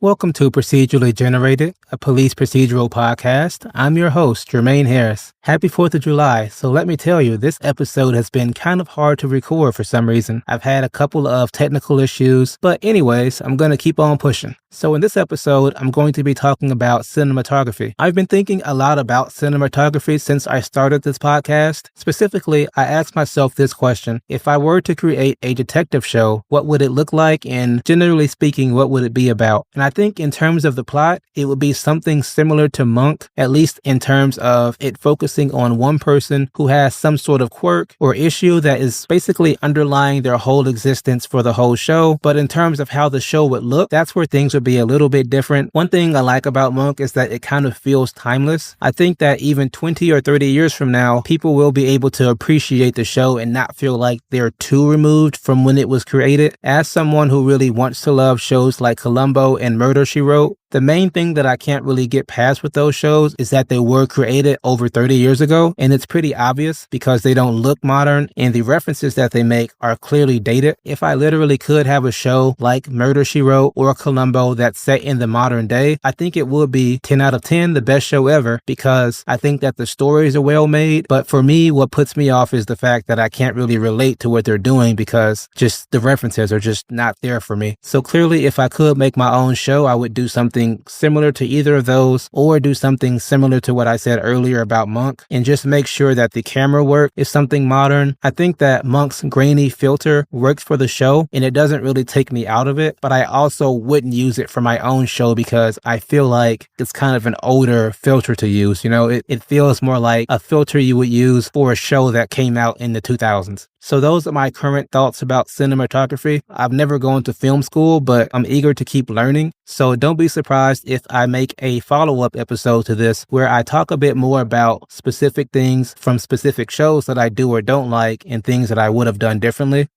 Welcome to Procedurally Generated, a police procedural podcast. I'm your host, Jermaine Harris. Happy 4th of July. So let me tell you, this episode has been kind of hard to record for some reason. I've had a couple of technical issues, but anyways, I'm going to keep on pushing. So in this episode, I'm going to be talking about cinematography. I've been thinking a lot about cinematography since I started this podcast. Specifically, I asked myself this question: if I were to create a detective show, what would it look like? And generally speaking, what would it be about? And I think in terms of the plot, it would be something similar to Monk, at least in terms of it focusing on one person who has some sort of quirk or issue that is basically underlying their whole existence for the whole show. But in terms of how the show would look, that's where things would be a little bit different. One thing I like about Monk is that it kind of feels timeless. I think that even 20 or 30 years from now, people will be able to appreciate the show and not feel like they're too removed from when it was created. As someone who really wants to love shows like Columbo and Murder, She Wrote, the main thing that I can't really get past with those shows is that they were created over 30 years ago, and it's pretty obvious because they don't look modern and the references that they make are clearly dated. If I literally could have a show like Murder, She Wrote or Columbo that's set in the modern day, I think it would be 10 out of 10 the best show ever, because I think that the stories are well made. But for me, what puts me off is the fact that I can't really relate to what they're doing because just the references are just not there for me. So clearly, if I could make my own show, I would do something similar to either of those, or do something similar to what I said earlier about Monk, and just make sure that the camera work is something modern. I think that Monk's grainy filter works for the show and it doesn't really take me out of it, but I also wouldn't use it for my own show because I feel like it's kind of an older filter to use. You know, it feels more like a filter you would use for a show that came out in the 2000s. So those are my current thoughts about cinematography. I've never gone to film school, but I'm eager to keep learning. So don't be surprised if I make a follow-up episode to this where I talk a bit more about specific things from specific shows that I do or don't like and things that I would have done differently.